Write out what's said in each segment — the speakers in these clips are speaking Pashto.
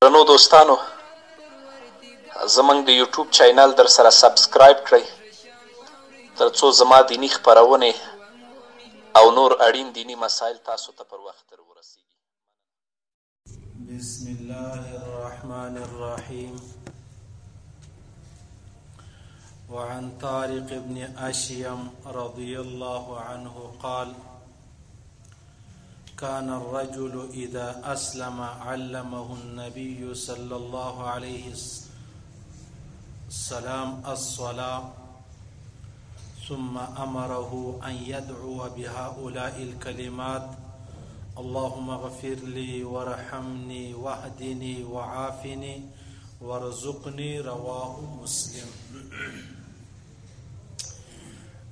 درنو دوستانو زمونږ د یوټیوب چینل در سره سبسکرایب کړئ تر څو زما دینی خپرونې او نور اړین دینی مسایل تاسو ته پر وخت ورسیږي. بسم الله الرحمن الرحیم. وعن طارق بن أشيم رضي الله عنه قال: كان الرجل إذا أسلم علمه النبي صلى الله عليه وسلم الصلاة ثم أمره أن يدعو بهؤلاء الكلمات: اللهم اغفر لي وارحمني واهدني وعافني وارزقني. رواه مسلم.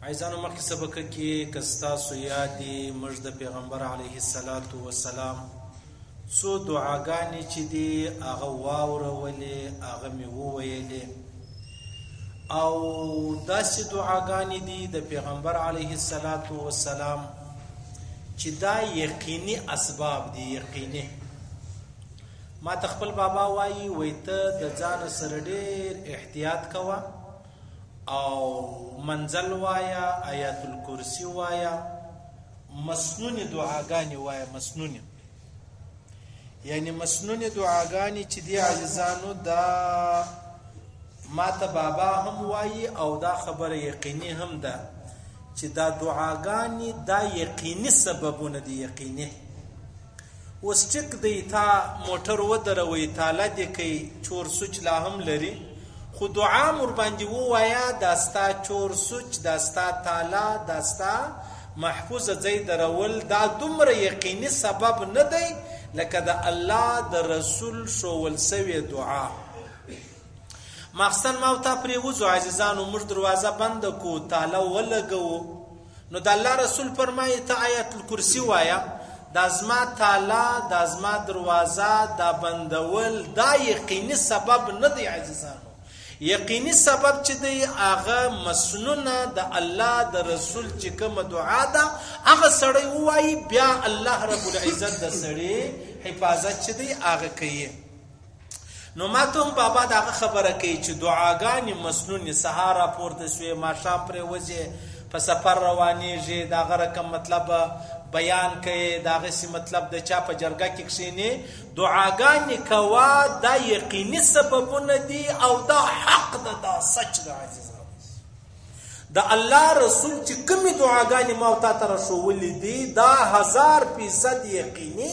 عايزانو مخکې سبق کې کستاسو یادي موږ د پیغمبر علیه الصلاة والسلام څو دعاګانې چې دي هغه واورولې، هغه مې وویلې، او داسې دعاګانې دي د پیغمبر علیه الصلاة والسلام چې دا یقیني اسباب دي. یقیني ما ته خپل بابا وایي وای ته د ځان سره ډېر احتیاط کوه او منزل وایا، آیات الکرسی وایا، مسنون دعاګانې وایا. مسنون یعنی مسنون دعاګانې چې دی عزیزانو دا ما ته بابا هم وایي او دا خبره یقیني هم ده چې دا دعاګانې دا یقیني سببونه دي. یقیني اوس ټیک دی تا موټر ودروي تاله دې کوي چور سوچ لا هم لري، خو دعا مور باندې ووایا داستا چور سوچ، داستا تالا، داستا محفوظه ځای درول، دا دومره یقیني سبب نه دی لکه د الله د رسول شول سوی دعا. مخصن ما ته پریوزو عزیزانو، موږ دروازه بند کو، تالا ولګو، نو د الله رسول فرمایي ته آیت الکرسی وایا، دا زما تالا، دا زما دروازه، دا بندول دا یقیني سبب نه دی عزیزانو. یقیني سبب چې دی هغه مسنونه د الله د رسول چې کومه دعا ده هغه سړی ووایي، بیا الله رب العزت د سړی حفاظت چې دی هغه کوي. نو ما ته هم بابا دغه خبره کوي چې دعاګانې مسنونې سهار راپورته شوې، ماښام پرې وځې، په سفر روانېږي، د هغه رقم مطلب بیان کوي، د هغسې مطلب د چا په جرګه کې کښېنې، دعاګانې کوه، دا یقیني سببونه دي او دا حق ده، دا سچ ده عزیزان. د الله رسول چې کومې دعاګانې ما او تا ته راښولې دي دا 1000% یقیني،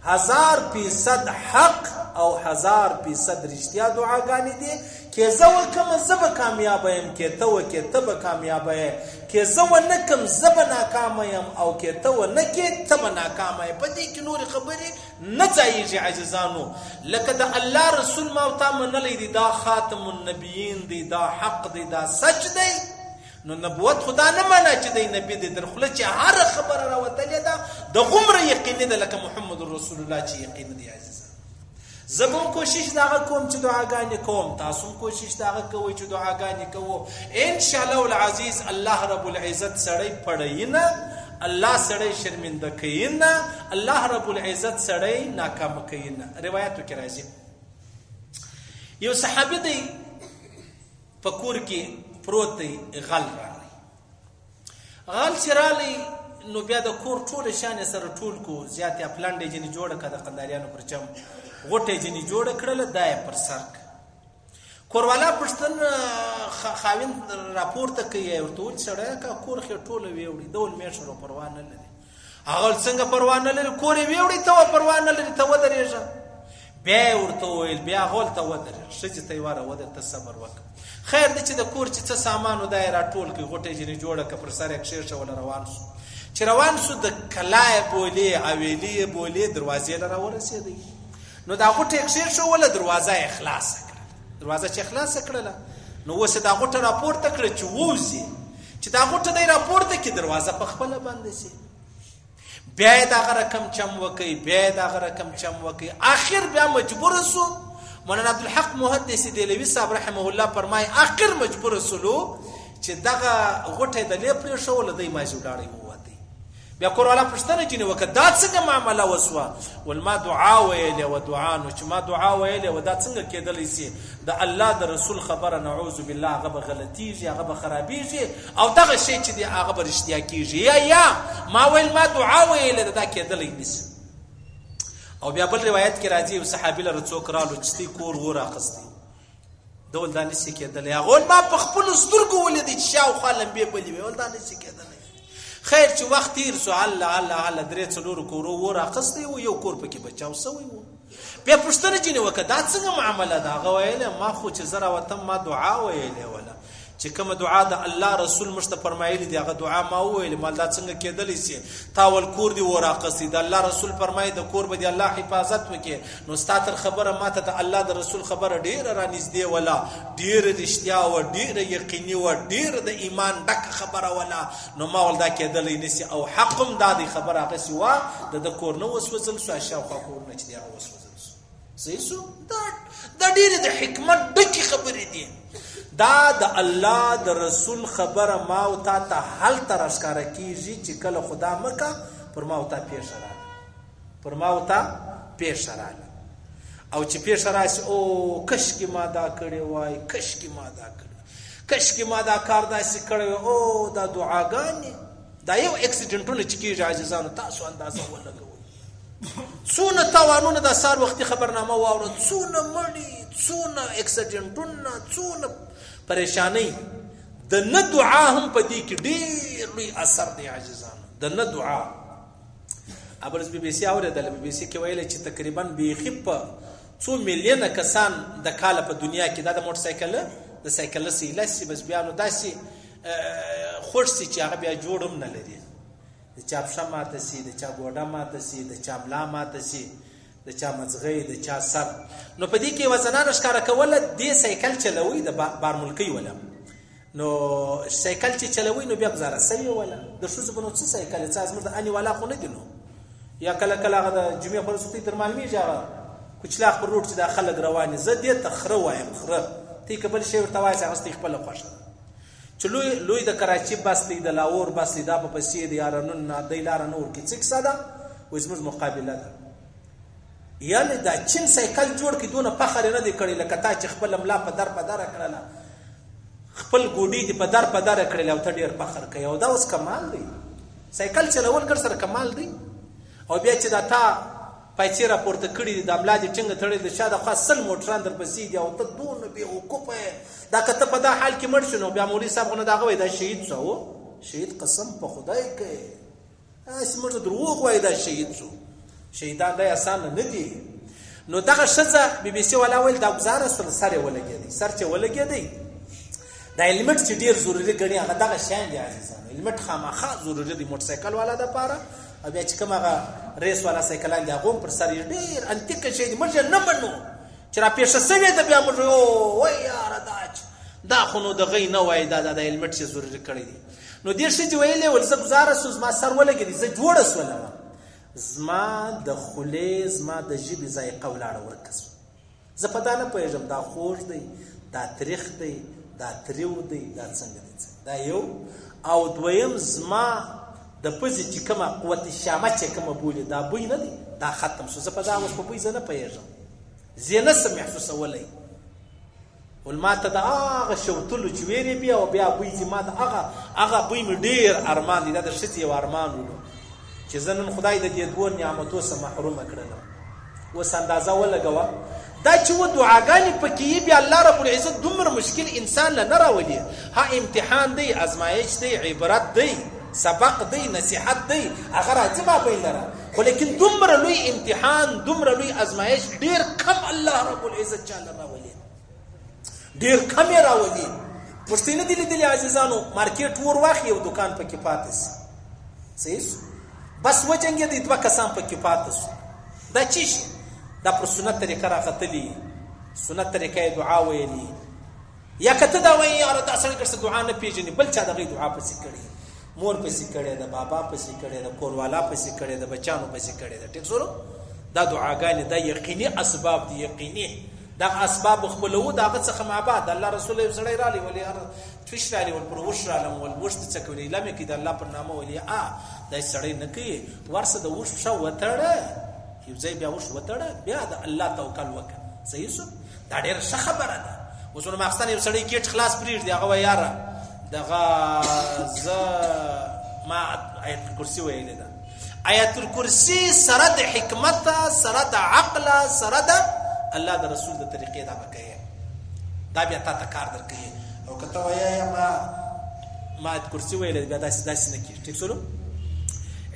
1000% حق او 1000% رښتیا دعاګانې دي. که زه وکم زه به کامیابه یم، که ته وکې ته به کامیابه یې، که زه ونه کم زه به ناکامه یم، او که ته ونه کې ته به ناکامه یې. په دې کې نورې خبرې نه ځایېږي عزیزانو. لکه د الله رسول ما او تا منلی دی، دا خاتم النبیین دی، دا حق دی، دا سچ دی. نو نبوت خدا نه منه چې دی نبی دی، در خوله چې هره خبره راوتلې ده د غومره یقیني ده لکه محمد رسول الله چې یقیني دی عزیزان. زه به هم کوشش دغه کوم چې دعاګانې کوم، تاسو هم کوشش دغه کوئ چې دعاګانې کوو. انشاءالله العزیز الله رب العزت سړی پړوي نه، الله سړی شرمنده کوي نه، الله رب العزت سړی ناکامه کوي نه. روایاتو کې راځي یو صحابي دی په کور کې پروت دی، غل راغی. غل چې راغی نو بیا د کور ټوله شانې سره ټول کو، زیاتې پلانډې ځینې جوړه کړه د قنداریانو پر چم، غوټې ځینې جوړه کړله، دا یې پر سر کړه. کوروالا پښتن خاوند راپورته کوي، ورته وویل سړی که کور خې ټوله ویوړي، ډول میشر پروا نه لري. هغه څنګه پروا نه لري؟ کور یې ویوړي ته پروا نه لري، ته ودرېږه. بیا یې ورته وویل بیا غول ته ودرېږه، ښځې ته یې واره ودرې، ته صبر وکړه. خیر دی چې د کور چې څه سامان و دا یې راټول کړي، غوټې ځینې جوړه کړه، پر سر یې کښېښوله، روان شو. چې روان شو د کلای بولې حویلې بولې دروازې له راورسېدی. نو دا غوټه یې کښېښوله، دروازه یې خلاصه کړله. دروازه چې خلاصه کړله نو اوس یې دا غوټه راپورته کړه چې ووځي. چې دا غوټه دی راپورته کړي دروازه په خپله بنده شي. بیا یې دغه رقم چم وکړي، بیا یې دغه رقم چم وکړي. آخر بیا مجبوره سو. مولانا عبدالحق محدث دهلوي صاحب رحمه الله فرمایي آخر مجبوره سلو چې دغه غوټه د لې پرېښوله، دی مازې ولاړی ووتی. بیا کور والا پوښتنه ځینې وکړه دا څنګه معامله وسوه؟ ول ما دعا ویلې وه دعا نو چې ما دعا ویلې وه دا څنګه کېدلی سي؟ د الله د رسول خبره نعوذ بالله هغه به غلطیږي هغه به خرابیږي او دغه شی چې دی هغه به رښتیا کېږي یا ما ویل ما دعا ویلې دا کېدلی نسي. او بیا بل روایت کې راځي یو صحابي لره څوک رالو چې ستی کور ور اخستی دا ول دا نسي کېدلی. هغه ما په خپلو سترګو ولیدی چې شاوخوا لمبې بلې وې ول دا نسي کېدلی. خیر چې وخت تیر سو الله 3-4 کورو ور اخستی و یو کور پکې بچاو سوی و. بیا پوښتنه ځینې وکړه دا څنګه معامله ده؟ هغه ویلې ما خو چې زه راوتم ما دعا ویلې وله چې کومه دعا د الله رسول موږ ته فرمایلي دي هغه دعا ما وویلې مال دا څنګه کېدلی سي؟ تا ول کور دې ور اخستی د الله رسول فرمایي د کور به دې الله حفاظت وکړي نو ستا تر خبره ماته د الله د رسول خبره ډېره رانږدې وله ډېره رښتیا وه ډېره یقیني وه ډېره د ایمان ډکه خبره وله نو ما ول دا کېدلی نسي او حق هم دا دی خبره هغسې وه د کوور نه وسوځل سو شاوخوا کورونه چې دی هغه وسوځل سو. صحیح سو؟ دا ډېرې د حکمت ډکې خبرې دي. دا د الله د رسول خبره ما او تا ته هلته راښکاره کېږي چې کله خدا مکه پر ما او تا پیښه راغله پر ما او تا پیښه راغله او چې پیښه راشي او کشکې ما دا کړې وای کشکې ما دا کړې کشکې ما دا کار داسې کړی وای او دا دعاګانې دا یو اکسیډنټونه چې کېږي عاجزانو تاسو اندازه ولګوئ څونه تاوانونه د سهار وختي خبرنامه واوره څونه مړي څونه اکسیډنټونه څونه پریشانی د نه دعا هم په دې کې ډېر لوی اثر دی عاجزانو د نه دعا. ابرز بي بي سي اورېدله بي بي سي کې ویله چې تقریبا بیخي په 2 میلیونه کسان د کاله په دنیا کې دا د موټر سایکل د سایکل سیله سي بس بیا نو داسې خوښ سي چې هغه بیا جوړ هم نه لري د چا پښه ماته سي د چا ګوډه ماته سي د چا ملا ماته سي د چا مځغی د چا سر نو په دې کې وزنانو ښکاره کوله دې سایکل چلوي د بارملکۍ وله نو سایکل چې چلوي نو بیا ګزاره سوي وله د ښځو په نو څه سایکل څه زموږ د اني والا خو نه دي نو یا کله کله هغه د جمعې پر وروستۍ تر معلومیږي هغه کوچلاخ پر روډ چې دا خلک روان دي زه دې ته خره وایم خره تی که بل شی ورته وایي چې هغه ستی خپله خوښه ده چې لوی د کراچي بس دی د لاهور بس دی دا په پسې دی یارانون نه دی لاره نه ورکړي څه کیسه ده وایي زموږ مقابله ده یعنې دا چین سایکل جوړ کړي دونه فخر یې نه دی کړی لکه تا چې خپله ملا په در کړله خپل ګوډي دې په در کړله او ته ډېر فخر کوي او دا اوس کمال دی سایکل چلول ګر سره کمال دی او بیا چې دا تا پایڅې راپورته کړي دي د ملا دې ټینګه تړلې د شا د خوا 100 موټران درپسې دي او ته دونه بېوقوفه یې دا که ته په دا حال کې مړ شو نو بیا مولوي صاحب خو نه د هغه وایي دا شهید شو شهید قسم په خدای کوي هسې موږ ته دروغ وایي دا شهید شو شهیدان دا اسانه نه دي نو دغه ښځه بي بي سي والا ویل دا ګزاره سره سر یې ولګېدی سر چې ولګېدی دا هیلمټ چې ډېر ضروري ګڼي هغه دغه شیان دي عزیزانو هیلمټ خامخا ضروري دی موټر سایکل والا دپاره او بیا چې کوم هغه ریس والا سایکلان دي هغه هم پر سر یې ډېر انتیکه شی دي موږ یې نه منو چې را پیښه سوې ده بیا موږ وایي یاره دا خو نو دغې نه وایي دا د هیلمټ چې ضروري کړی دي نو دې ښځې ویلې ول زه ګزاره سو زما سر ولګېدی زه جوړه سولم زما د خولې زما د ژبې ذایقه ولاړه ورکه سوه زه په دا نه پوهېږم دا خوږ دی دا تریخ دی دا تریو دی دا څنګه دی دا یو او دویم زما د پزې چې کومه قوت شامه چې کومه بولي دا بوی نه دی دا ختم شو زه په دا اوس په بوی زه نه پوهېږم زه یې نسم محسوسولی ول ما ته د هغه شوتلو چې ویرې بیا او بیا بوی چې ما د هغه بوی مې ډېر ارمان دی دا د ښځې یو ارمان ولو چې زه نن خدای د دې دوو نعمتو څخه محرومه کړلم اوس اندازه ولګوه دا چې و دعاګانې پکې یي بیا الله رب العزت دومره مشکل انسان له نه راولي ها امتحان دی ازمایش دی عبرت دی سبق دی نصیحت دی هغه راځي ما بین لره خو لیکن دومره لوی امتحان دومره لوی ازمایش ډېر کم الله رب العزت چاله راولي ډېر کم یې راولي پوښتنې نه دي لیدلې عزیزانو مارکیټ ور واخلي یو دوکان پکې پاتې سي صحیح بس وجنګېدی دوه کسان پکې پاتې سو دا چی شي دا پر سنت طریقه راختلی سنت طریقه دعا ویلی یا کته دا وایي یاره دا سړی ګرځه دعا نه پیژني بل چا دغه دعا پسې کړي مور پسې کړي د بابا پسې کړي د کوروالا پسې کړي د بچانو پسې کړي د ټیک سره دا دعاګانې دا یقیني اسباب دي یقیني دا اسباب خپلو دغه څخه معبد الله رسول الله صلی الله علیه و آله تفش علی ول پروش عالم ول وشت څکولې لمه کې د الله پر نامه ولي دا سړی نه کوي ورسه د اوښ پښه وتړه یو ځای بیا اوښ وتړه بیا د الله توکل وکړه صحیح شو دا ډېره ښه خبره ده اوس نو ماخستان یو سړی ګیټ خلاص پرېږدي هغه وایي یاره دغه زه ما آیت الکرسي ویلې ده آیت الکرسي سره د حکمت سره د عقل سره د الله د رسول د طریقې دا به کوي دا بیا تا ته کار درکوي او که ته وایې ما آیت کرسي ویلې بیا داسې نه کېږي ټیک شولو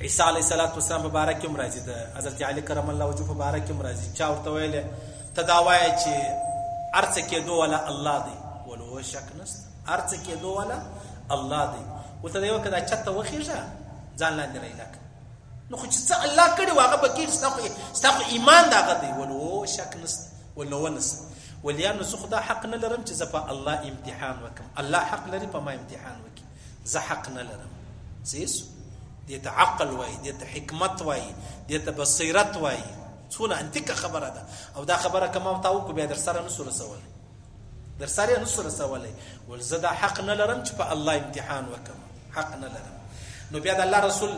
عیسی علیه السلام په باره کې هم راځي د حضرت علي کرم الله وجهه په باره کې هم راځي چا ورته ویلې ته دا وایې چې هر څه کېدو والا الله دی ولو شک نشته هر څه کېدو والا الله دی ورته دی وکړه دا چت ته وخېږه ځان لاندې رایله کړه نو خو چې څه الله کړي و هغه به کېږي ستا خو ایمان د هغه دی ولو شک نشته ولنو ونسته ولیانو زه خو دا حق نه لرم چې زه په الله امتحان وکړم الله حق لري په ما امتحان وکړي زه حق نه لرم صحیح شو دې ته عقل وایي دې ته حکمت وایي دې ته بصیرت وایي څونه انتیکه خبره ده او دا خبره که ما ته وکړو بیا در سره نسو رسولی در سره نسو رسولی ول زه دا حق نه لرم چې په الله امتحان وکړم حق نه لرم نو بیا د الله رسول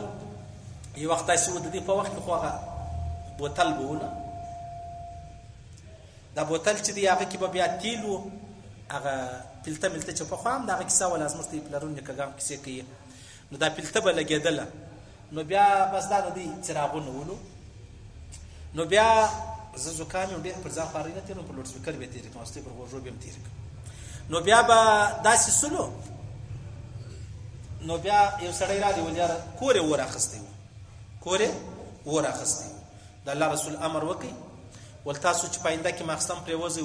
یو وخت داسې و د دې په وخت کې خو هغه بوتل به ونه دا بوتل چې دی هغه کې به بیا تیل و هغه پلته ملته چې پخوا هم د هغه کیسه وله زموږ ته یې پلرون نیکهګان کیسې کوي نو دا پلته به لګېدله نو بیا بس دا د دې څراغونه ولو نو بیا زه زکام یم ډېر پر ځان خوارۍ نه تېروم په لوډ سپیکر به یې تېرې کړم ستې پر غوږو به یې هم تېرې کړم نو بیا به داسې سلو نو بیا یو سړی راغی ول یاره کور یې اور اخیستی و کور یې اور اخیستی و د الله رسول امر وکړي ول تاسو چې پاینده کې ماخستن پرېوځئ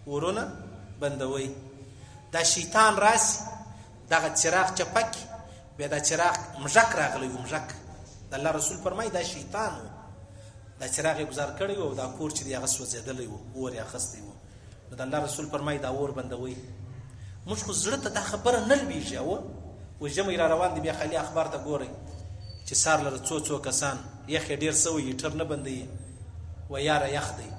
اورونه بندوئ دا شیطان راسي دغه چراغ چپکي بیا دا چراغ مژک راغلی و مژک د الله رسول فرمایي دا شیطان و دا چراغ یې گزار کړی و او دا کور چې دی هغه سوځېدلی و اور یې اخیستی و نو د الله رسول فرمایي دا اور بندوئ موږ خو زړه ته دا خبره نه لویږي او ژمی را روان دی بیا خالي اخبار ته ګورئ چې سار لره څو کسان یخ یې ډېر سوی هیټر نه بندوي و یاره یخ دی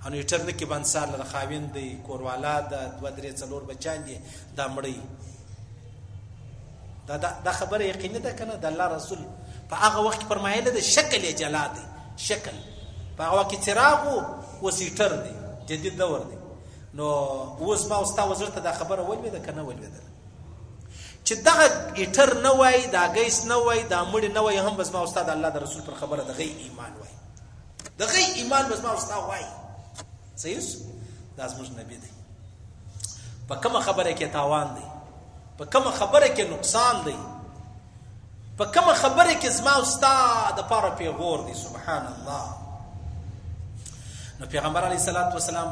او نو هیټر نه کې بند سار لره خاوین دی کوروالا ده 2-3-4 بچان دي دا مړی دا خبره یقیني ده که نه د الله رسول په هغه وخت کې فرمایله ده شکل یې جلا دی شکل په هغه وخت کې څراغ و اوس هیټر دی جدید دور دی نو اوس ما ستا وزر ته دا خبره ولوېده که نه ولوېدله چې دغه هیټر نه وای دا ګیس نه وای دا مړی نه وای هم بس ما استاد الله د رسول پر خبره د غي ایمان وای د غي ایمان بس ما استاد وای صحیح دا زموږ نبی دی په کومه خبره کې تاوان دی په کومه خبره کې نقصان دی په کومه خبره کې زما استاد د پاره پیغور دی سبحان الله نو پیغمبر علیه الصلاۃ والسلام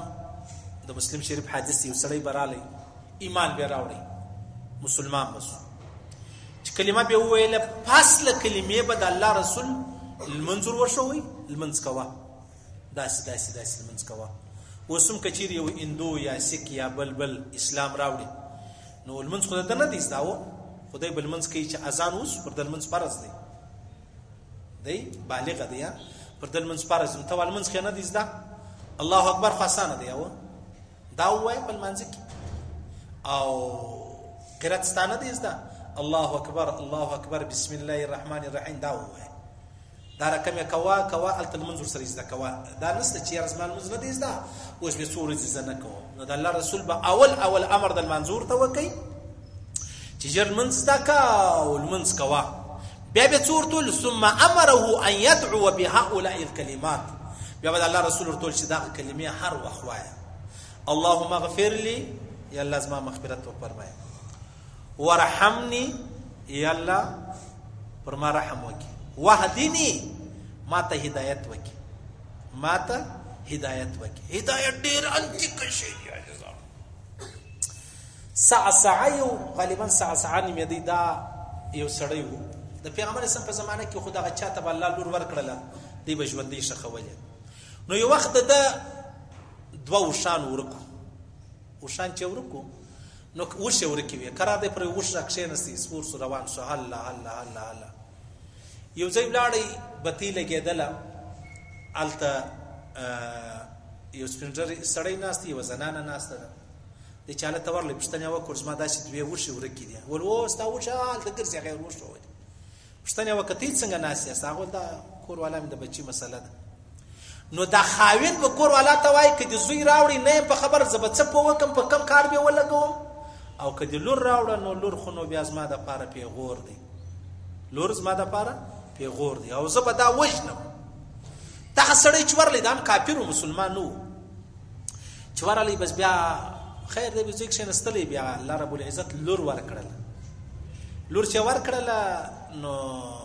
د مسلم شریف حدیث یو سړی برالی ایمان به راوړي مسلمان بس چې کلمه به ویله فاصله کلمې به د الله رسول المنظور ورشوي المنځ کوا داسې المنځ کوا وسم کچیر یو اندو یا سیک یا بلبل اسلام راوړي نو المنځ خدای ته نه دی ځاو خدای بل منځ کوي چې اذان اوس پر دل منځ فرض دی بالغ دی پر دل منځ فرض ته ول منځ خنه دی ځدا الله اکبر خاصانه دی او دا وای بل منځ کې او قرات ستانه دی ځدا الله اکبر بسم الله الرحمن الرحیم دا وای دا رقم کوا الت المنظور سره ځدا کوا دا نسته چې رسمان منځ نه دی ځدا اوس به سورې ځنه کوم نو د الله رسول به اول امر د منظور ته وکي چې جر منځ دا کا او المنځ کوا بیا به څورتل ثم امره ان يدعو بهؤلاء الكلمات بیا به الله رسول ورته چې دا کلمې هر وخت وایي اللهم اغفر لي یا الله زما مغفرت وفرمایه ورحمني یا الله پر ما رحم وکي وهدني ما ته هدایت وکي هدایت ډیر انتیک شي سعسعیو غالبا سعسعانی مې دا یو سړی وو د پیغمبر اسلام په زمانه کې خدای چاته الله لور ورکړله دی به ژوندۍ شخولې نو یو وخت د دوه وشان وشان چې ورکو نو وشه ورکی وی کرا دې پر وشه کښینستی سپور سو روان سو الله یو ځای بلاړی بتی لګیدله الته یو سپینډر سړی ناشتي یو زنانه ناشته ده د چاله تورلې پښتنه وکړ زما داسې دوه وشه ورکی دي ول او ستا وشه الته ګرځي غیر وشه وي پوښتنه وکړه ته څنګه ناست یاست؟ هغه دا کور والا مې د بچي مسله ده. نو دا خاوند به کور والا ته وایي که د زوی راوړي نه په خبر زه به څه په وکم په کم کار به ولګوم، او که د لور راوړه نو لور خو نو بیا زما دپاره پیغور دی، لور زما دپاره پیغور دی او زه به دا وژنم. دغه سړی چې ورلی دا هم کافر و مسلمان نه و، چې ورلی بس بیا خیر دی زوی کښېنستلی، بیا الله رب العزت لور ورکړله. لور چې ورکړله نو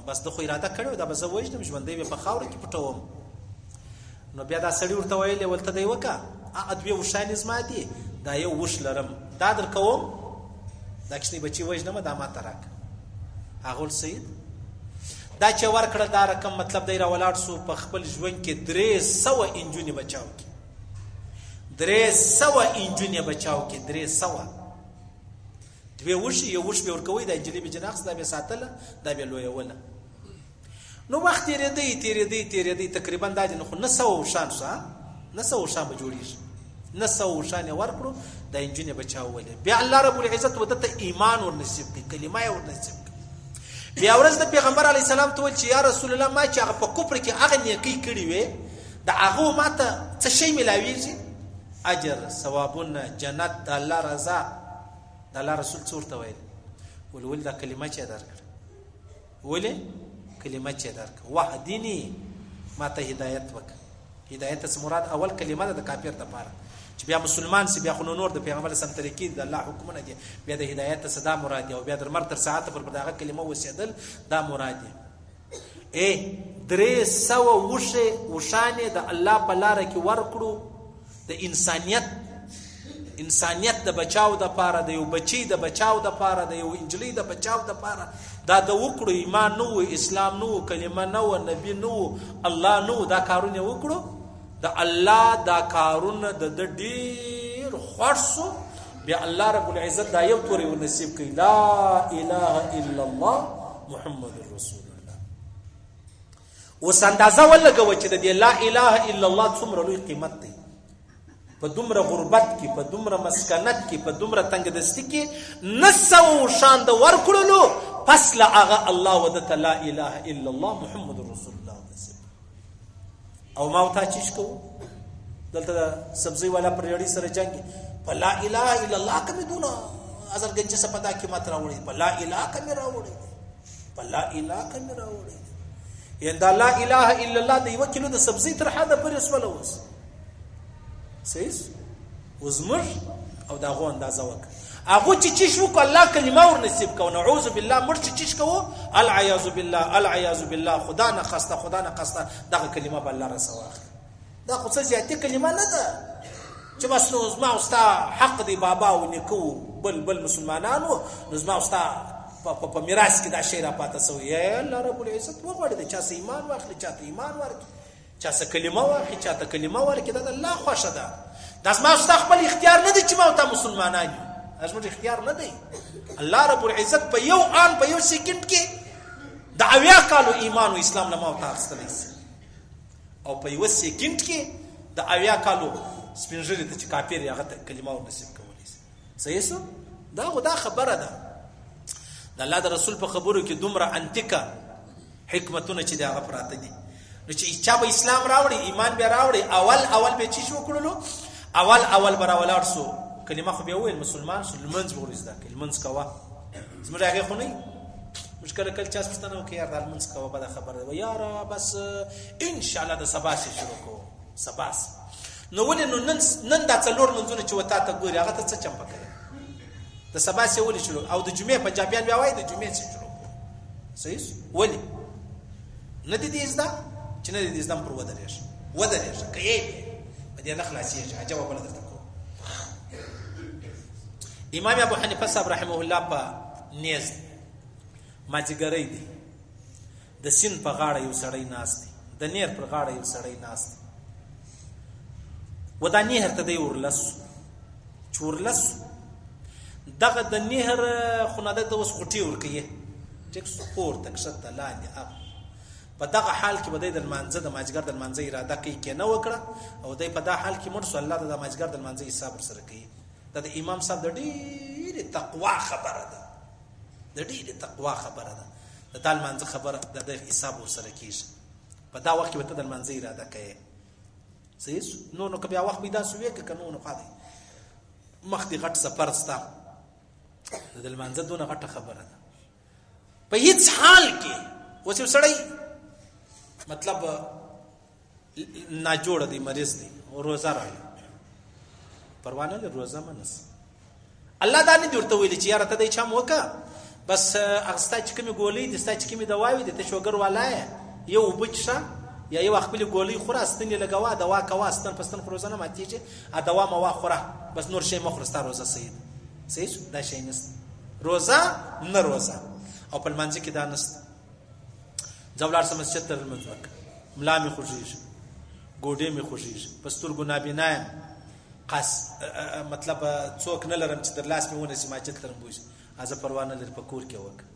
بس د خو اراده کړې وه دا به زه وژنم، ژوندی به په خاوره کې پټوم. نو بیا دا سړي ورته ویلې ولته دی وکړه هغه دوې اوښانې زما دي، دا یو اوښ لرم دا در کوم، دا کښنی بچي وژنمه دا ما ته راکړه. هغه ول سید دا چې ورکړه دا رقم مطلب دی راولاړ سو په خپل ژوند کې 300 انجونې بچاو کې، 300 انجونې بچاو کې، 300 دوی وشي یو وش به ورکوي د انجلې به جناخ دا به ساتله دا به لویوله. نو وخت تیرېدی تقریبا دا جن خو 900 شان سه 900 شان به جوړیږي، 900 شان ورکړو د انجونې بچاولې. بیا الله رب العزت ودته ایمان ور نصیب کړي، کلمه ور نصیب کړي. بیا ورځ د پیغمبر علی السلام ته ول چې یا رسول الله ما چې هغه په کوپر کې هغه نیکی کړی وي د هغه ماته څه شی ملاویږي؟ اجر، ثوابونه، جنت، د الله رضا. د الله رسول څه ورته ویل؟ ول دا کلمه چې درکړه، ولې کلمه چې درکړه وحدینی ماته هدایت وکړه. هدایت څه مراد؟ اول کلمه ده د کافر دپاره چې بیا مسلمان سي، بیا خو نور د پیغمبر سم طریقې د الله حکمونه دي، بیا د هدایت څه دا مراد دی، او بیا در مرتر ساعت پر دغه کلمه وسیدل دا مراد دی. 300 وشانې د الله په لاره کې ورکړو د انسانیت د بچاو د پاره، د یو بچی د بچاو د پاره، د یو انجلی د بچاو د پاره. دا د وکړو ایمان نو و، اسلام نو و، کلمه نو و، نبی نو و، الله نو و، دا کارونه وکړو د الله. دا کارونه د ډیر خوښ سو. بیا الله رب العزت دا یو توري ونصیب کړي، لا اله الا الله محمد رسول الله. اوس اندازه ولګوه چې د دې لا اله الا الله څومره لوی قیمت دی. په دومره غربت کې، په دومره مسکنت کې، په دومره تنګدستي کې 900 شان د ورکړلو پس له هغه الله ودته لا اله الا الله محمد رسول الله نصیب. او ما وتا چیش کوو دلته سبزی والا پر یړی سره جنگي په لا اله الا الله کمه دونه ازر گنج سپدا کې مات راوړي، په لا اله کمه راوړي، په لا اله کمه راوړي. یندا لا اله الا الله د یو کیلو د سبزی تر حدا پر اسوله وس سیس وزمر او دا غو اندازه وک هغه چې چیش وک الله کلمه ور نصیب کو. نعوذ بالله مر چې چیش کو العیاذ بالله، العیاذ بالله، خدا نه خسته، خدا نه خسته دغه کلمه بل الله رسواخ. دا خو څه زیاتې کلمه نه ده چې بس نو زما استا حق دی بابا او نکو بل مسلمانانو نو زما استا په میراث کې دا شی را پاته سوی. یا الله رب العزت وغوړي د چا ایمان واخلي، چاته ایمان ورکړي، چا څه کلمه واخلي، چاته کلمه ورکړي. دا الله خوښه ده. دا زما استا خپل اختیار نه دی چې ما او ته مسلمانان یو، زموږ اختیار نه دی. الله رب العزت په یو آن په یو سکند کې د 80 کالو ایمان او اسلام لمه او تاسو او په یو سکند کې د 80 کالو سپینځري ته چې کافر هغه ته کلمه او نصیب کولی شي. صحیح سو دا خبره ده. د الله د رسول په خبرو کې دومره انتیکا حکمتونه چې دا غفراته دي. نو چې چا به اسلام راوړي، ایمان به راوړي، اول به چی شو کړلو، اول براولار سو کلمه خو به ویل مسلمان سو لمنځ ورزدا کلمنځ کوا زموږ هغه خو نه مشکل کله چا ستنه وکي یار د لمنځ کوا به خبره و یاره بس ان شاء الله د سبا شي شروع کو سبا. نو ولې نو نن دا څلور منځونه چې وتا ته ګوري هغه ته څه چمپا کوي د سبا سي ولې شروع او د جمعې پنجابیان بیا وایي د جمعې سي شروع. صحیح ولې نه دي زدا چې نه دي زدا پر ودرېش کوي په دې نه خلاصيږي. جواب ولا درته امام ابو حنیفه صاحب رحمه الله په نیز ماجګری دی د سین په غاړه یو سړی ناست دی، د نیر پر غاړه یو سړی ناست دی. ودا نهر ته دی ورلس دغه د نهر خناده د وس غټي ورکیه ټیک سپور تک شت لاندې اپ په دغه حال کې بده د منځه د ماجګر د منځه اراده کوي کې نه وکړه او دای په دغه حال کې مرسو الله د ماجګر د منځه حساب سره کوي. دا د امام صاحب د ډېر تقوا خبره ده، د ډېر تقوا خبره ده. د تا لمانځه خبره د حساب ورسره کېږي په دا وخت کې به ته د لمانځه اراده کوې صحیح شو نو که بیا وخت پیدا شو وې که نو خوا دی مخ دې غټ سفر ستا د لمانځه دونه غټه خبره ده په هیڅ حال کې اوس یو سړی مطلب ناجوړه دی مریض دی روزه راغله پروا نه لري روزه منس الله دا نه دی ورته ویلي چې یاره ته دی چم وکړه بس هغه ستا چې کومې ګولۍ دي ستا چې کومې دواوې دي ته شوګر والا یې یو اوبه څښه یا یو خپلې ګولۍ خوره ستن یې لګوه دوا کوه ستن په ستن خو روزه نه ماتېږي دوا موا خوره بس نور شی مه خوره ستا روزه صحیح ده صحیح شو دا شی نشته روزه نه روزه او په لمانځه کې دا نشته ځه ولاړ شه مسجد ته لمونځ وکړه ملا مې خوږېږي ګوډې مې خوږېږي په سترګو نابینا یم مطلب څوک نه لرم چې در لاس مې ونیسي مسجد ته بوځي زه پروا نه لري په کور کې وکړه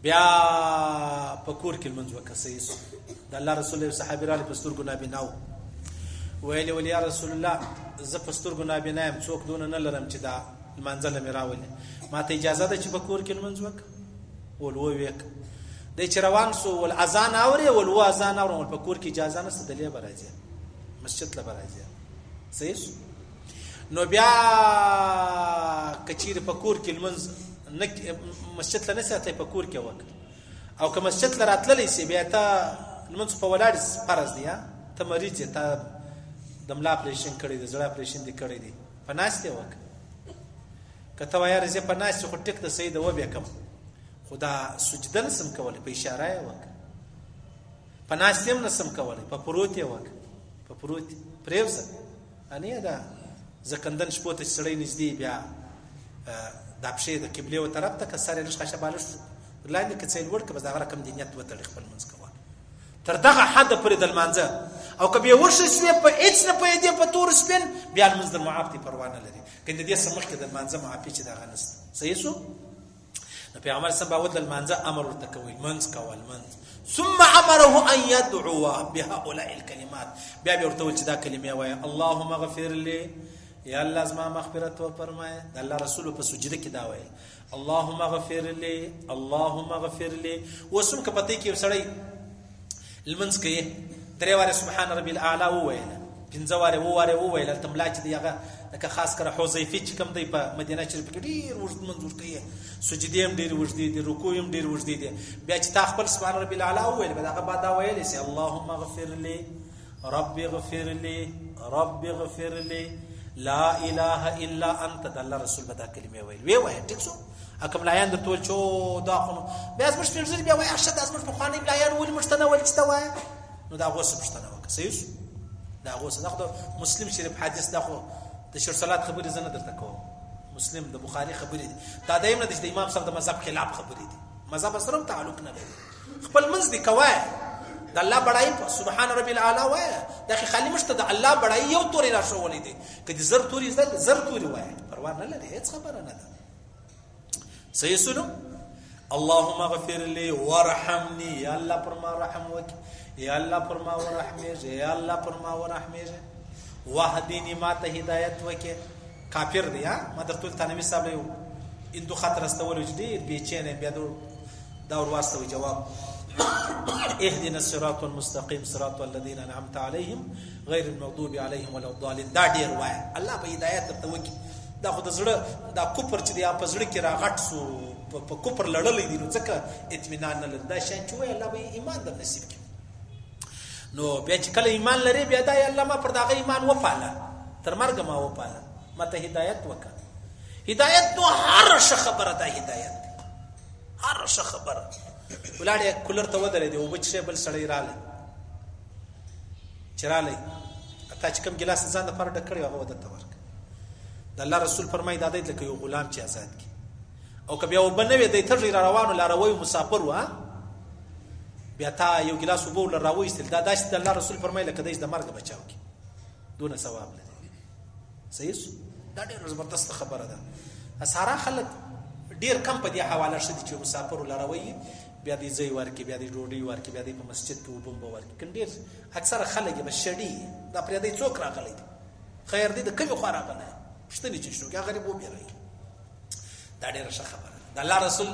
بیا په کور کې لمونځ وکړه صحیح شو د الله رسول یو صحابي راغلی په سترګو نابینا و ویلې ولې یا رسول الله زه په سترګو نابینا یم څوک دونه نه لرم چې دا لمانځه له مې راولي ما ته اجازه ده چې په کور کې لمونځ وکړه ول وویک دی چې روان سو ول اذان اوري ول و اذان اوري ول په کور کې اجازه نشته د لې برازي مسجد له برازي صحیح نو بیا کچیر په کور کې لمونځ نه مسجد له نسته په کور کې وکړه او که مسجد له راتللی سي بیا ته لمونځ په ولاړ فرض دی ته مریض ته د ملا اپریشن کړی دی زړه اپریشن دی کړی دی په ناشته وکړه کته وایي رزه په ناشته خو ټیک د سید و بیا کوم خدا سجده نسم کولی په اشاره یې وکړه په ناشته هم نسم کولی په پروت یې وکړه په پروت پریوزه انیا دا زکندن شپو ته سړی نږدې بیا دا پښې د قبله و طرف ته کسر لږ خشه بالش لاندې کڅې لوړ که بس دا رقم دی نیت وتړي خپل منځ کوه تر دغه حد پورې د لمانځه او که بیا ورشي شوې په هېڅ نه پوهېدې په تور سپین بیا لمونځ در معاف دی پروا نه لري که د دې څه مخکې د لمانځه معافي چې دغه نشته صحیح شو نو پیغمبر صلی الله علیه وسلم لمانځه امر ورته کوي لمونځ کوه لمونځ ثم امره ان يدعو بهؤلاء الكلمات بیا ورته ویل چې دا کلمې وایه اللهم اغفر لي یا الله زما مغفرت و فرمایه د الله رسول په سجده کې دا وایي اللهم اغفر لي اللهم اغفر لي وسم که پته کې سړی لمنځ کوي درې واره سبحان ربي الاعلى وویل پنځه واره وویل تملا چې دیغه لکه خاص کر حذیفه چې کوم دی په مدینه شریف کې ډیر وجد منظور کوي سجدي هم ډیر وجد دي رکوع هم ډیر وجد دي بیا چې تا خپل سبحان ربي الاعلى وویل به هغه بعد ویل سي اللهم اغفر لي ربي اغفر لي ربي اغفر لي لا اله الا انت د الله رسول بدا کلمه وی وای ټیک شو اکم لایان د ټول چو دا خو بیا زموږ په ځل بیا وای ارشد زموږ په خوانې لایان ول مشتنه ول چې وای نو دا غوسه مشتنه وک صحیح دا غوسه دا مسلم شریف حدیث دا خو د شر صلات خبرې زنه درته کوم مسلم د بخاری خبرې دا دایم نه د امام صاحب د مذهب خلاف خبرې دي مذهب سره تعلق نه لري خپل منځ دی کوي د الله بڑای سبحان ربي الاعلى وای دا خالي مشته د الله بڑای یو توري را شوولې دي کدي زر توري وای پروا نه لري هیڅ خبره نه ده صحیح سنو اللهم اغفر لي وارحمني یا الله پر ما رحم وک یا الله پر ما ورحمه یا الله پر ما ورحمه واهدني ما ته هدایت وک کافر دی ما درته تنوي صاحب یو اندو خطر استول جدي بیچنه بیا دور واسطه جواب اهدنا الصراط المستقيم صراط الذين انعمت عليهم غير المغضوب عليهم ولا الضالين دا ډیر وای الله په هدایت ته وکي دا خو د زړه دا کوپر چې دی په زړه کې راغټ سو په کوپر لړلې دي نو ځکه اطمینان نه لري دا شان چې وای الله به ایمان در نصیب کړي نو بیا چې کله ایمان لري بیا دا الله ما پر دا ایمان وپاله تر مرګ ما وپاله مته هدایت وکړه هدایت نو هر څه خبره ده هدایت هر څه خبره ولاړې کولر ته ودرې دی او بچ بل سړی رااله چراله اته چې کوم ګلاس ځان د پر ډکړی هغه ودته ورک د الله رسول فرمایي دا دی لکه یو غلام چې آزاد کی او کبه یو بنوي د تر روانو لاروي مسافر و بیا تا یو ګلاس وبول راوي استل دا داس د الله رسول فرمایي لکه د مرګ بچاو کی دونه ثواب لري صحیح دا ډېر زبردست خبره ده اساره خلک ډیر کم په دې حواله شدي چې مسافر لاروي بیا دې ځای ورکی بیا دې ډوډۍ ورکی بیا دې په مسجد کې وبم ورکی کنډیر اکثر خلک به شړي دا پر دې څوک راغلي خیر دې د کمی خو راغله پښتني چې شو هغه غریب و بیرای دا ډیره ښه خبره د الله رسول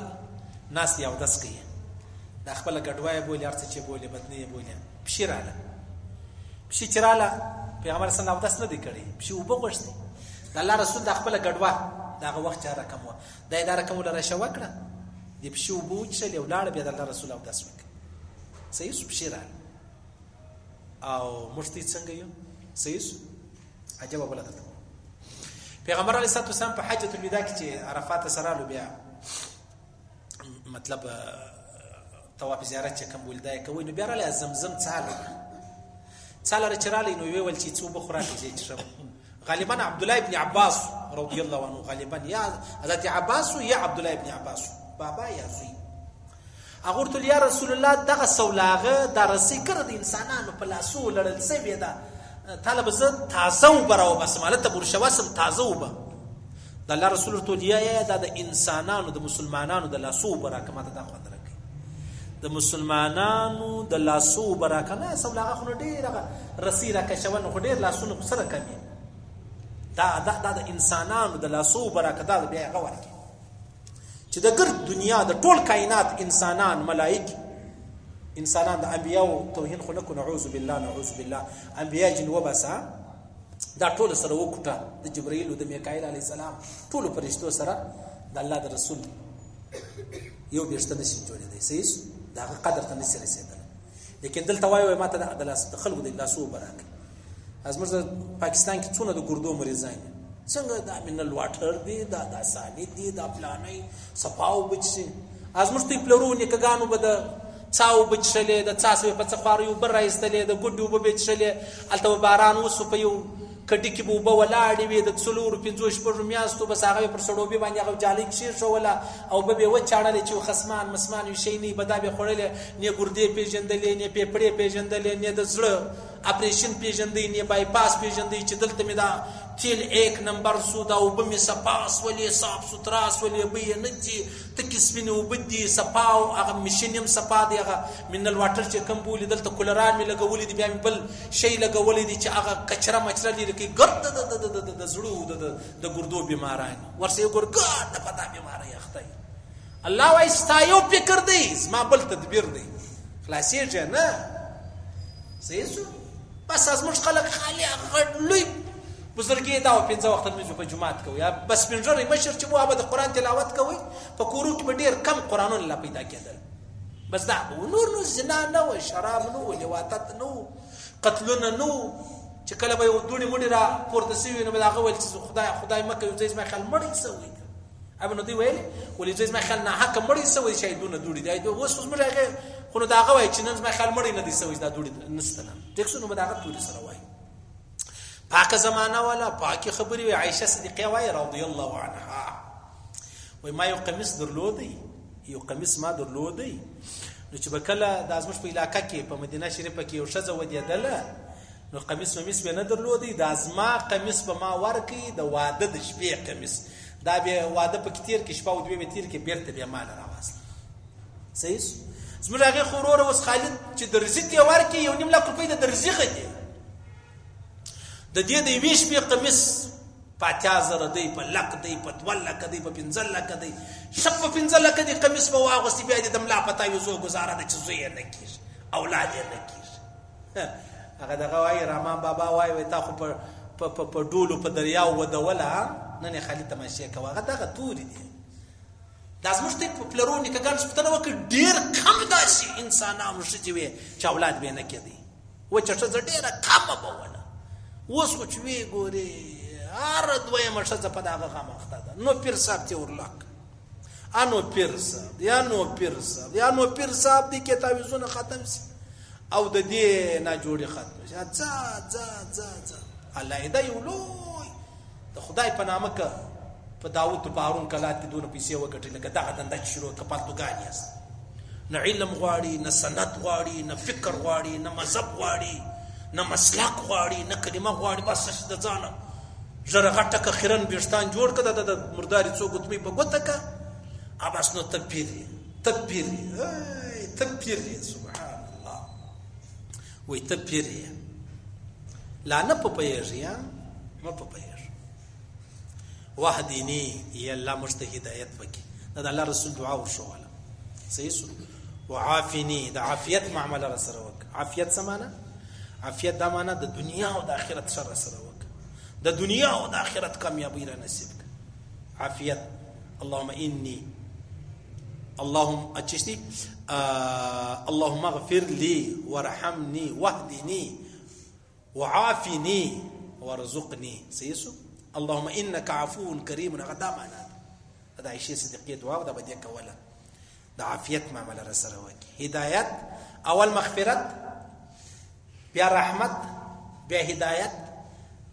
ناست دی اودس کوي دا خپله ګډوه یې بولي هر څه چې بولي بدنۍ یې بولي پشي راله پشي چې راله پیغمبر صلی الله اودس نه دی کړی پشي اوبه غوښتې د الله رسول دا خپله ګډوه د هغه وخت چې رقم وه دا یې دا رقم وله رشه وکړه د پشي اوبه وچښلې او لاړه بیا د الله رسول اودس وکړي صحیح شو پشي راله او موږ ته څنګه یو صحیح شو عجبه بله درته پیغمبر علیه الصلاه والسلام په حجة الوداع کې چې عرفات سره رالو بیا مطلب طواف زیارت چې کوم ولدا یې کوي نو بیا رالی زمزم څاله چې رالی نو ویې ویل چې څه اوبه خو راکړي زه یې څښم غالبا عبدالله ابن عباس رضی الله عنه غالبا یا حضرت عباس یا عبدالله ابن عباس بابا یا زوی هغه ورته یا رسول الله دغه سولاغه دا رسۍ کړه د انسانانو په لاسو لړل سوې ده طالب زه تازه اوبه راوباسم هلته بورشواسم تازه اوبه د الله رسول ورته یا دا د انسانانو د مسلمانانو د لاسو اوبه راکړه ماته دا خوند راکوي د مسلمانانو د لاسو اوبه راکړه نه سولاغه خو نو ډېر هغه رسۍ راکشول نو خو ډېر لاسونه خو سره کمي دا د انسانانو د لاسو اوبه راکړه دا بیا هغه ورکړي چې د ګرد دنیا د ټول کائنات انسانان ملائکه انسانان د انبیاو توهین خو نه کو نعوذ بالله انبیا جن وبسا دا ټول سره وکټه د جبرائیل او د میکائیل علی السلام ټول فرشتو سره د الله د رسول یو بیرته نشي جوړېدای صحیح دا قدر ته نشي رسیدل لیکن دلته وایو ماته د خلکو د لاسو برک از موږ پاکستان کې څونه د ګردو مریضان څنګه دا منل واټر دی دا سالي دی دا پلانې صفاو بچي از موږ ته پلرونه کګانو بده څاو بچلې د څاسو په څخارو یو بر راځتلې د ګډو به بچلې الته باران وسو په یو کډی کې به ولاړې وي د څلور 15 شپږ میاشتو بس هغه پر سړوبي باندې هغه جالي شیر شو ولا او به و چاړلې چې خصمان مسمان وي شي نه بدا به خړلې نه ګردې پیژندلې نه پیپړې پیژندلې نه د زړه اپریشن پیژندې نه بای پاس پیژندې چې دلته مې دا تیل 1 نمبر سودا او به مې سپاس ولې صاف سوتراس ولې به نه دي تک سپینه وبدي سپاو هغه مشینم سپا دی هغه منل واټر چې کم بولی دلته کولران مې لګولې دي بیا مې بل شی لګولې دي چې هغه کچره مچره لري کې ګرد د زړو د ګردو بیماران ورسې ګرګا د پتا بیماری اخته الله وايي ستایو فکر دی ما بل تدبیر دی خلاصې نه صحیح بس از موږ خلک خالی غړلوي بزرګي دا په 15 وخت موږ په جمعات کوي یا بس پنځري مشر چې مو هغه د قران تلاوت کوي په کورو کې ډېر کم قرانونه لا پیدا کېدل بس دا نور زنا نه و شراب نه و لواطت نه قتلونه نه چې کله به دوړي مړي را پورته سوي نو هغه ویل چې خدای مکه یو ځای ما خل مړی سوي ابو نو دی ویل ولې ځای ما خل نه حق مړی سوي شهیدونه دوړي دی اوس موږ هغه خو نو دا هغه وای چې نن ما خل مړی نه دی سوي دا دوړي نستنه ټیکسو نو دا هغه توري سره وای پاکه زمانہ والا پاکي خبري وي عائشه صدیقه وای رضی الله عنها وای ما یو قمیص درلودي یو قمیص ما درلودي نو چې بکله د ازمش په علاقې کې په مدینه شریفه کې یو شزه ودیدله نو قمیص ممیس به نه درلودي د ازما قمیص په ما ورکی د واده د شپې قمیص دا به واده په کتیر کې شپه او دوی به تیر کې بیرته به مال راوست صحیح زموږ هغه خورور اوس خالد چې درزي ته ورکی یو نیم لک روپۍ د درزي غدي د دې د ویش په قمیص 50,000 دی په لک دی په 2 لک دی په 15 لک دی شپ په 15 لک دی قمیص په واغستی بیا د ملا پتا یو زو گزاره د چزوی نه کیږي اولاد یې نه کیږي هغه دغه وای رحمان بابا وای تا خو په ډولو په دریاو ودوله نه خالي تماشې کوي هغه دغه توري دي دا زموږ ته په پلرونی کګان سپتنه وکړ ډیر کم داسي انسانانو شته وي چې اولاد به نه کېدي و چې څه ډیره کم بونه اوس خو چې وی ګوري هر دوی مرشد په دغه غمخته ده نو پیر صاحب ته ورلاک انو پیر صاحب یا نو پیر صاحب دي کې تعویذونه ختم سي او د دې نه جوړي ختم شي ځا الله دې یو لوی د خدای په نامه کې په داوود په هارون کلات کې دونه پیسې وګټي لکه دغه دنده شروع کپال تو غانیاست نه علم غواړي نه سنت غواړي نه فکر غواړي نه مذهب غواړي نه مسلک غواړي نه کلمه غواړي بس د ځانه زره غټه که خیرن بیرستان جوړ کړه د مرداري څو ګوتمي په ګوته کا اباس نو تکبیری سبحان الله وې تکبیری لا نه په پیژیا ما په پیژ وحدینی یا الله مجتهد هدایت وکي دا د الله رسول دعا ورښوله. صحیح شو. وعافني د عافیت معامله را سره وکړه. عافیت څه معنی؟ عافیت دا معنی د دنیا او د آخرت شر را سره وکړه، د دنیا او د آخرت کامیابی را نصیب کړه. عافیت. اللهم انی اللهم اچشتي اللهم اغفر لي وارحمني واهدني وعافني وارزقني. صحیح شو. اللهم انك عفو کریم. هغه دا معنی ده. د عائشې صدیقې دعا ده به دې کوله. د عافیت معامله را سره وکړي. هدایت اول مغفرت، بیا رحمت، بیا هدایت،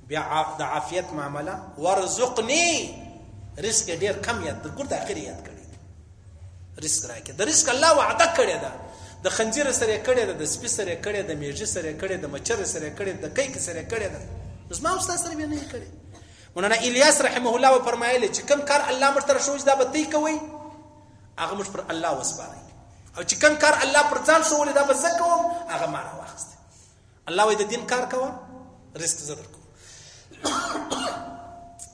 بیا د عافیت معامله. ورزقني رزق ډیر کم یاد د ګور د اخر یاد کړی. رزق راکې د رزق الله وعده کړی ده. د خنجر سره کړی ده، د سپي سره کړی ده، د میږي سره کړی ده، د مچر سره کړی ده، د کیک سره کړی ده. اوس ما استاد سره نه کړی. مولانا الیاس رحمه الله و فرمایلی چې کوم کار الله موږ ته شوی دا به تی کوي، هغه موږ پر الله وسپارئ، او چې کوم کار الله پر ځان شوی دا به زه کوم، هغه ما نه واخست. الله وایي د دین کار کوه، رزق زه درکوم.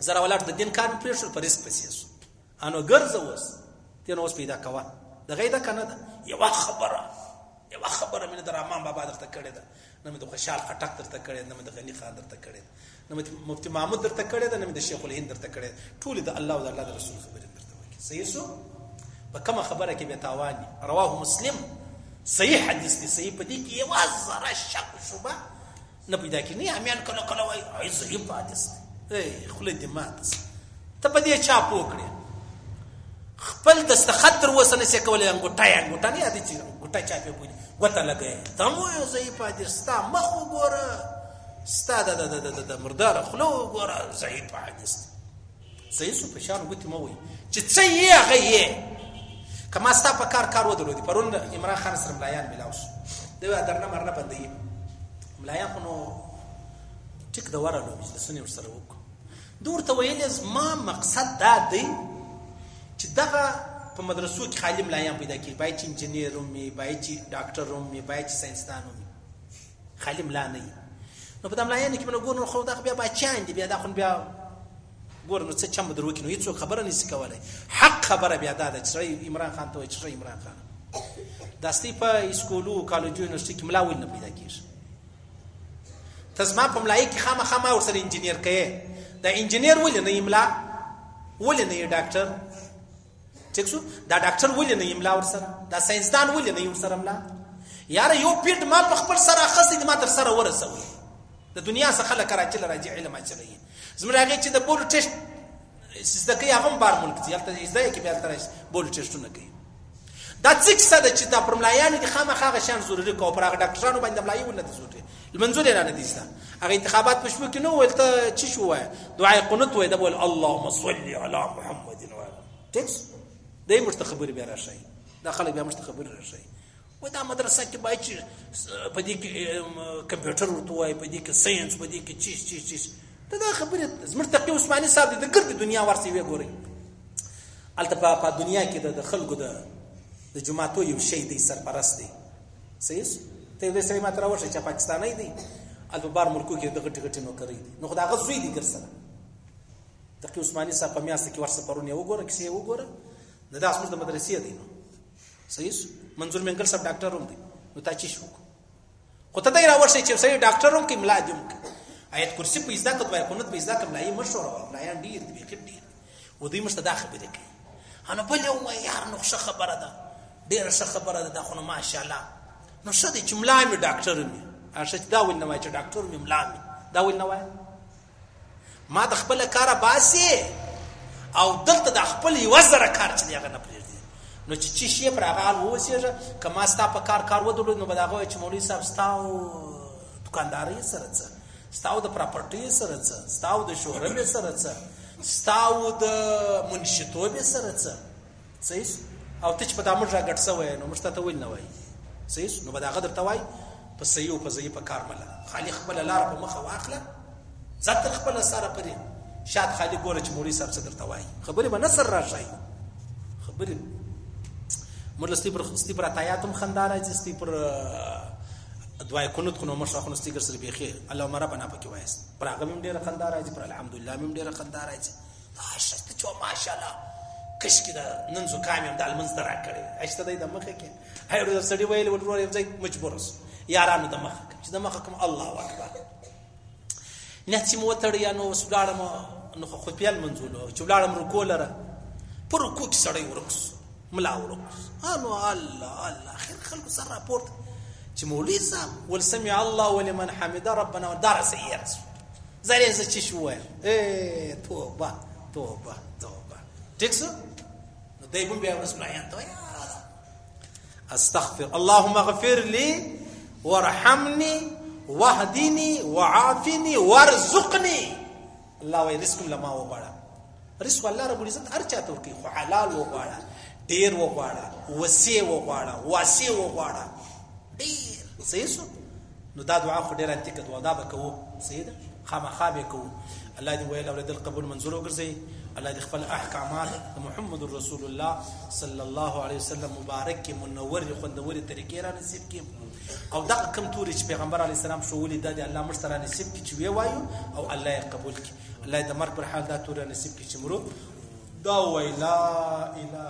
زره ولات د دین کار پرې شو، پر رزق پسې شو. انو ګرځه اوس ته نو اوس پیدا کوه. د غیدا کنه ده یو خبره مې د رحمان بابا درته کړې ده، نه مې د خوشحال خټک درته کړې ده، نه مې د غنی خان درته کړې ده، نه مې مفتی محمود درته کړې ده، نه مې د شیخ الهند درته کړې ده. ټول د الله او د الله د رسول خبرې درته وکړي. صحیح شو. په کومه خبره کې به تاواني. رواه مسلم. صحیح حدیث دی. صحیح پدې کې یو ذره شک شوبه نه پیدا کی. نه امیان کله کله وای ضعیف حدیث دی. خله دې مات ته په دې چا پوکړي خپل دستخط تر وسنه څه کولای انګوټا نه یادې چې ګوټا چا په پوي وته لګي ته مو یو ضعیف حدیث تا مخ وګوره، ستا د مردار خلو وګوره، ضعیف حدیث. صحیح سو. په شان وګتی مو وي چې څه یې هغه یې کما ستا په کار ودرو دي. پرون عمران خان سره ملایان ملاوس دا درنه مرنه بندي ملایان خو نو ټیک دا ورالو چې سنې ور سره وک دور ته ویل ما مقصد دا دی چې دغه په مدرسو کې خالي ملایان پیدا کړي، باید چې انجینیر ومي، باید چې ډاکټر ومي، باید چې ساينسدان ومي، خالي ملا نه. نو په دملایان کې موږ ګورو خو دا بیا بچان دي، بیا دا خو بیا ګور نو څه چم درو کې نو هیڅ خبره نشي کولای. حق خبره بیا دا چې عمران خان ته چې عمران خان داستي په اسکولو کالجو یونیورسيټي کې ملاوي نه پیدا کیږي. تزما په ملای کې خامخا ور سره انجینیر کړي. دا انجینیر ولې نه یملا، ولې نه ډاکټر؟ ټیک شو. دا ډاکټر ولې نه یملا ور سره؟ دا ساينسدان ولې نه یم سره ملا؟ یار یو پیټ ما په خپل سره خاصه دي ما در سره ورسوي. د دنیا څخه خلک راځي راځي علم اچلي. زموږ هغه چې د بول ټیسټ زده کوي هغه بار ملک دي هلته زده کوي بیا ترې بول ټیسټونه کوي. دا څه څه د چې دا پر ملایان دي خامخا غشان ضروري کو پر هغه ډاکټرانو باندې ملایي ولنه دي ضروري المنزول نه دي ځه. هغه انتخابات پښو کې نو ولته چی شو وای دعای قنوت وای دا بول اللهم صل علی محمد و ټیکس دای مستخبر بیا راشي. دا خلک بیا مستخبر راشي. و دا مدرسه کې باید چې په دې کې کمپیوټر ورته وای، په دې کې ساينس، په دې کې چیز دا خبره زمر تقی عثماني صاحب د ګرد دنیا ورسې وی ګوري. الته په دنیا کې د خلکو د جماعتو یو شی دی سرپرست دی. صحیح ته دې سره ماته راوښه چې پاکستاني دی الته بار ملکو کې د غټ نو کوي نو خدای غزوی دی ګرسره. تقی عثماني صاحب په میاسته کې ورسې پرونه وګوره کیسه وګوره نه دا اسمه د مدرسې دی نو. صحیح منظور منګل صاحب ډاکټر هم دی نو تا چی شو خو ته دا راوښه چې صحیح ډاکټر هم کې ملازم آیت کرسی په ازدا کړه وای قنوت په ازدا کړه لای مشوره ملایان ډیر دی ډیر و دې مشته دا خبره کوي. انا بل یو یار نو ښه خبره ده ډیر ښه خبره ده خو ماشاءالله نو څه دي چې ملا می ډاکټر می ارشد دا ول نه وای چې ډاکټر می ملا می دا ول نه وای. ما د خپل کار باسي او دلته د خپل یو زره کار چې هغه نه پریږدي نو چې شي پر هغه حال ووسیږي کما ستا په کار ودرو نو بداغه چې مولوی صاحب ستاو دکانداري سره څه ستاو د پراپرټي سره څه ستاو د شهرت سره څه ستاو د منشتوب سره څه. صحیح او ته چې په دامن را ګټ سوې نو مشته ته ویل نه وای. صحیح نو بداغه درته وای په صحیح او په ضعیف په کار مله خالي خپل لار په مخه واخله ذات خپل سره پرې شاد خالي ګوره چې مولوی صاحب څه درته وای خبرې به نصر راشي. خبرې مرلستی پر خستی پر آیاتم خنداره جستی پر دعای قنوت خو نو مشه خو نستیګر سره بيخي اللهم ربنا پکې وایست پر هغه مم ډیره خنداره راځي پر الحمدلله مم ډیره خنداره راځي. شته چې ماشاءالله کشکې د نن زکام یم د لمونځ ته راکړی اشته دی د مخه کې هغه سړي ویل ورور یو ځای مجبور اوس یارانو د مخه چې د مخه کوم الله اکبر نه چې مو وتړیا نو اوس ولاړم نو خو پیل منځولو چې ولاړم رکوع لره پر رکوع کې سړی ورکس ملا ورکس انو الله الله خیر خلکو سره راپورت چې مولوي صاحب ول سمع الله ولمن حمده ربنا ودار سيئات زری ز چې شو توبه توبه توبه ټیکسو نو دای په بیا ورس بیان ته استغفر اللهم اغفر لي وارحمني واهدني وعافني وارزقني الله وي رزق لما وغواړه رزق الله رب العزت هر چاته ورکي خو حلال وغواړه ډیر وغواړه وسیع وغواړه واسع وغواړه ډیر صحیح شو نو دا دعا خو ډیره انتیکه دعا دا وکړو سیده خامخا به کوو الله دې ویل اولاد القبول منظور وګرځي الله دې خپل احکامات محمد رسول الله صلی الله علیه وسلم مبارک منور خوندوري طریقې را نصیب کړي او دا کوم توري چې پیغمبر علی السلام شوولې د الله مشترا نصیب کړي چې وی وایو او الله یې قبول کړي الله دې مرګ پر حال دا توري نصیب کړي چې مرو دا ویلا اله